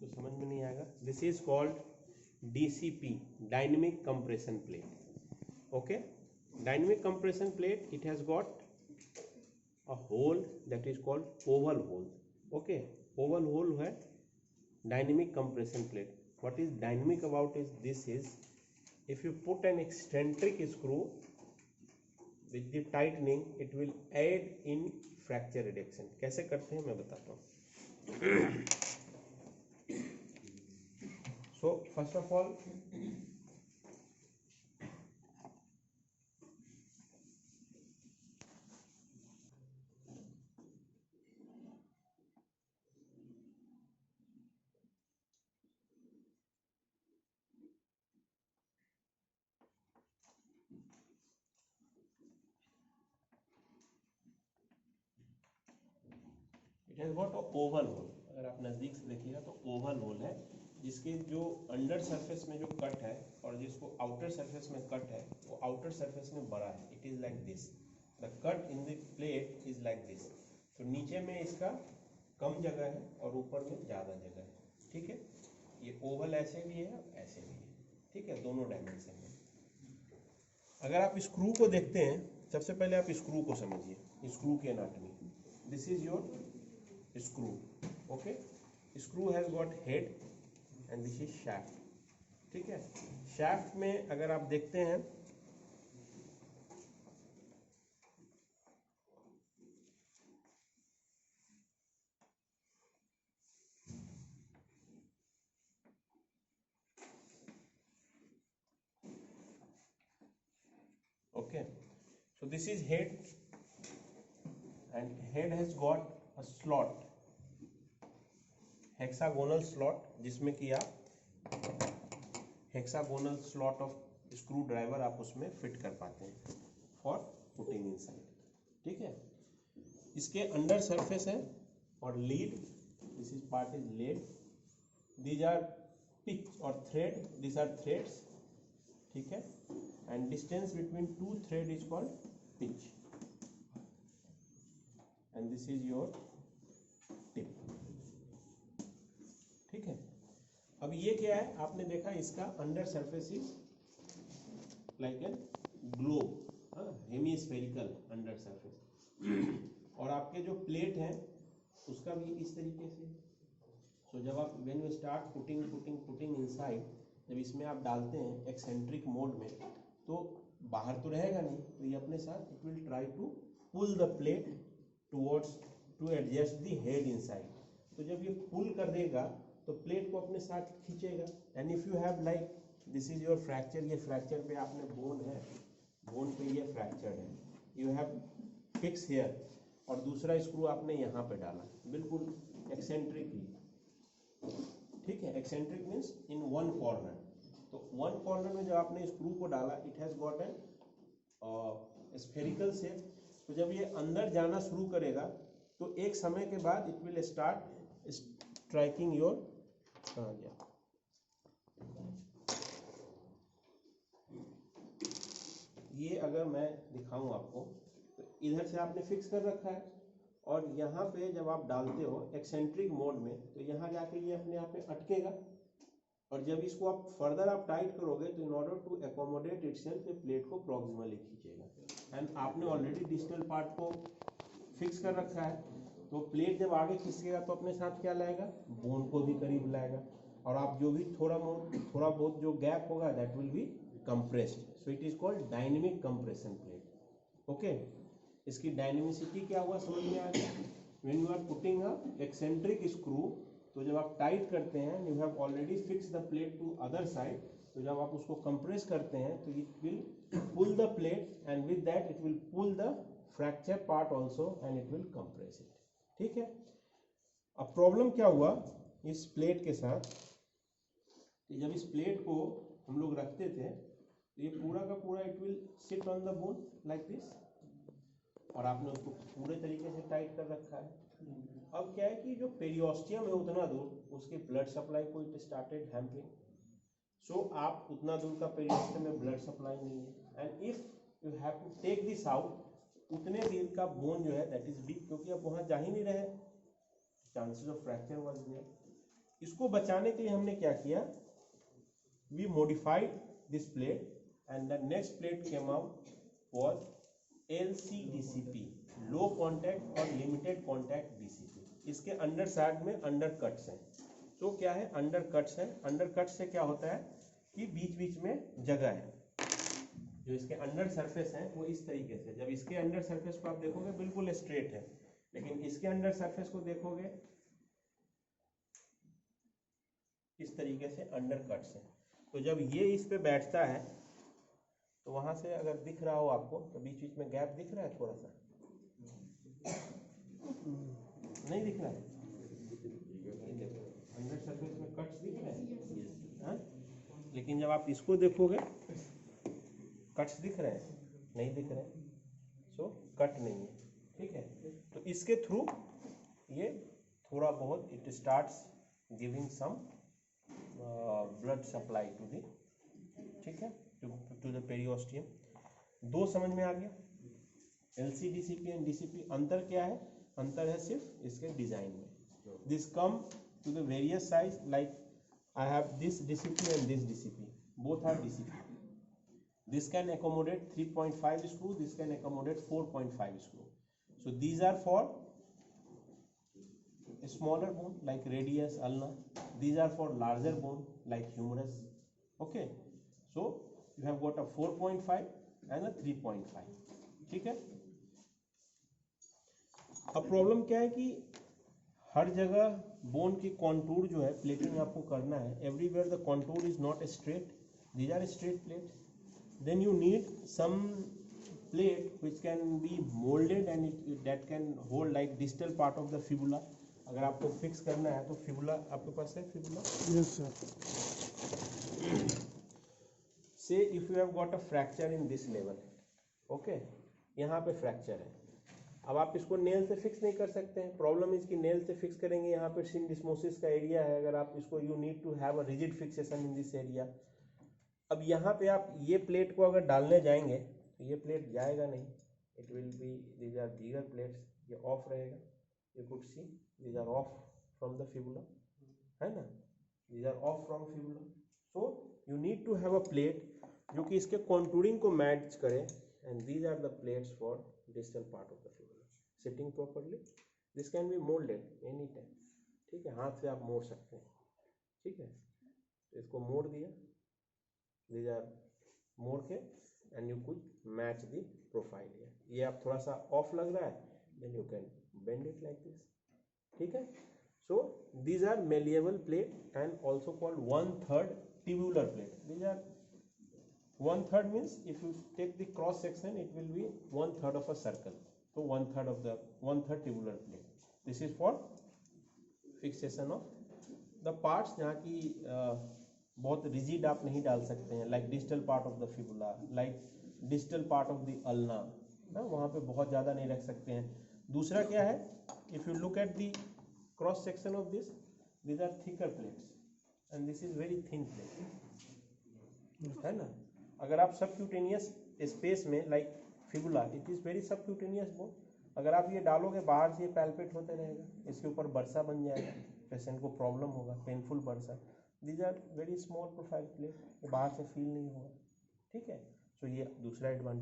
तो समझ में नहीं आएगा. This is called DCP, dynamic compression plate. Okay, dynamic compression plate, it has got a hole that is called oval hole. Okay, oval hole है dynamic compression plate. What is dynamic about is this is if you put an eccentric screw with the tightening, it will aid in fracture reduction. कैसे करते हैं मैं बताता हूँ. So first of all, it has got a oval hole. अगर आप नज़दीक से देखिएगा तो ओवल होल है, जिसके जो अंडर सरफेस में जो कट है और जिसको आउटर सरफेस में कट है वो आउटर सरफेस में बड़ा है. It is like this, the cut in the plate is like this. तो नीचे में इसका कम जगह है और ऊपर में ज़्यादा जगह है. ठीक है, ये ओवल ऐसे भी है ऐसे भी है. ठीक है, दोनों डायमेंशन में. अगर आप स्क्रू को देखते हैं, सबसे पहले आप स्क्रू को समझिए, स्क्रू की anatomy. This is your screw. Okay, screw has got head and this is shaft. ठीक है, shaft में अगर आप देखते हैं okay, so this is head and head has got a slot, hexagonal slot, जिसमें कि आप hexagonal slot of screw driver आप उसमें फिट कर पाते हैं फॉर पुटिंग इनसाइड. ठीक है, इसके अंडर सरफेस है और lead, this is part is lead. These are pitch और थ्रेड, दिस आर थ्रेड्स. ठीक है, and distance between two thread is called pitch and this is your tip. ठीक है, अब ये क्या है, आपने देखा इसका under surface is like an globe, hemispherical under surface. और आपके जो प्लेट है उसका भी इस तरीके से. सो जब आप when you start putting inside, जब इसमें आप डालते हैं एक्सेंट्रिक मोड में, तो बाहर तो रहेगा नहीं, तो ये अपने साथ it will try to pull the plate towards to adjust the head inside. तो जब ये पुल कर देगा तो प्लेट को अपने साथ खींचेगा. And if you have like this is your fracture, ये फ्रैक्चर पे आपने बोन है, बोन पे ये फ्रैक्चर है, यू हैव फिक्स हेयर, और दूसरा स्क्रू आपने यहाँ पे डाला बिल्कुल एक्सेंट्रिकली. ठीक है, eccentric means in one corner. तो वन कॉर्नर में जब आपने स्क्रू को डाला, it has got an spherical shape. तो जब ये अंदर जाना शुरू करेगा तो एक समय के बाद it will start striking your, कहाँ गया, ये अगर मैं दिखाऊं आपको, तो इधर से आपने फिक्स कर रखा है और यहाँ पे जब आप डालते हो एक्सेंट्रिक मोड में, तो यहाँ जाके ये अपने आप में अटकेगा. और जब इसको आप फर्दर आप टाइट करोगे तो in order to accommodate itself ये प्लेट को प्रॉक्सिमली खींचेगा. एंड आपने ऑलरेडी डिस्टल पार्ट को फिक्स कर रखा है, तो प्लेट जब आगे खींचेगा तो अपने साथ क्या लाएगा, बोन को भी करीब लाएगा. और आप जो भी थोड़ा बहुत जो गैप होगा that will be compressed. So it is called dynamic compression plate. Okay, इसकी डायनेमिसिटी क्या हुआ समझ में आ गया. When you are putting a eccentric screw, तो जब आप टाइट करते हैं, you have already fix the plate to other side, तो जब आप उसको कंप्रेस करते हैं तो it will pull the plate and with that it will pull the fracture part also and it will compress it. ठीक है, अब प्रॉब्लम क्या हुआ इस प्लेट के साथ कि जब इस प्लेट को हम लोग रखते थे तो ये पूरा का पूरा it will sit on the bone like this, और आपने उसको पूरे तरीके से टाइट कर रखा है. अब क्या है कि जो पेरियोस्टियम है उतना दूर, उसके ब्लड सप्लाई को इट स्टार्टेड हैम्परिंग. सो आप उतना दूर का पेरियोस्टियम में ब्लड सप्लाई नहीं है, and if you have to take this out, उतने देर का बोन जो है दैट इज वीक, क्योंकि अब वहाँ जा ही नहीं रहे, chances of fracture was there. इसको बचाने के लिए हमने क्या किया, we modified this plate and the next plate came out was LCDCP, low contact और लिमिटेड कॉन्टैक्ट DCP। इसके अंडर साइड में अंडर कट्स हैं। तो क्या है, अंडर कट्स है। अंडर कट से क्या होता है कि बीच बीच में जगह है। जो इसके अंडर सरफेस है वो इस तरीके से, जब इसके अंडर सरफेस को आप देखोगे बिल्कुल स्ट्रेट है, लेकिन इसके अंडर सरफेस को देखोगे इस तरीके से अंडर कट्स है। तो जब ये इस पे बैठता है तो वहां से अगर दिख रहा हो आपको तो बीच बीच में गैप दिख रहा है, थोड़ा सा नहीं दिख रहा है, अंडर सरफेस में कट्स दिख रहे हैं, लेकिन जब आप इसको देखोगे कट्स दिख रहे हैं, नहीं दिख रहे, सो कट नहीं है, ठीक है। तो इसके थ्रू ये थोड़ा बहुत it starts giving some blood supply to the, ठीक है, टू द पेरियोस्टियम। दो समझ में आ गया, LCDCP एंड DCP। अंतर क्या है, अंतर है सिर्फ इसके डिजाइन में। This come to the various size, like I have this DCP and this DCP, both are DCP। This can accommodate 3.5 screw, this can accommodate 4.5 screw. So these are for a smaller bone like radius, ulna. These are for larger bone like humerus. Okay, so you have got a 4.5 and a 3.5. ठीक है। अब problem क्या है कि हर जगह bone की contour जो है प्लेटिंग आपको करना है, everywhere the contour is not straight, these are straight plates. Then you need some plate which can be molded and that can hold like distal part of the fibula. अगर आपको fix करना है तो fibula आपके पास है, fibula? Yes sir. Say if you have got a fracture in this level, okay, यहाँ पे fracture है। अब आप इसको नेल से फिक्स नहीं कर सकते हैं, प्रॉब्लम इसकी नेल से फिक्स करेंगे, यहाँ पे सिंडिस्मोसिस का एरिया है, अगर आप इसको you need to have a rigid fixation in this area. अब यहाँ पे आप ये प्लेट को अगर डालने जाएंगे तो ये प्लेट जाएगा नहीं, it will be, these are bigger plates, ये ऑफ रहेगा, you could see these are off from the fibula, है ना, these are off from fibula. So you need to have a plate जो कि इसके कॉन्टूरिंग को मैच करे, and these are the plates for distal part of the fibula sitting properly. This can be moulded any time, ठीक है, हाथ से आप मोड़ सकते हैं, ठीक है। तो इसको मोड़ दिया, these are मोड़ के and you could match the profile here। ये आप थोड़ा सा ऑफ लग रहा है, then you can bend it like this, ठीक है। So these are malleable plate and also called 1/3 tubular plate। These are 1/3 means if you take the cross section it will be 1/3 of a circle, so 1/3 tubular plate। This is for fixation of the parts जहाँ की बहुत rigid आप नहीं डाल सकते हैं, like distal part of the fibula, like distal part of the ulna, ना वहाँ पे बहुत ज़्यादा नहीं रख सकते हैं। दूसरा क्या है, if you look at the cross section of this, these are thicker plates and this is very thin plate, है ना। अगर आप सबक्यूटेनियस स्पेस में like fibula, it is very subcutaneous bone, अगर आप ये डालोगे बाहर से ये पैल्पेट होते रहेगा, इसके ऊपर बरसा बन जाएगा, पेशेंट को प्रॉब्लम होगा, पेनफुल बरसा। These are very small profile plate, बाहर से फील नहीं होगा, ठीक है। सो ये दूसरा एडवांटेज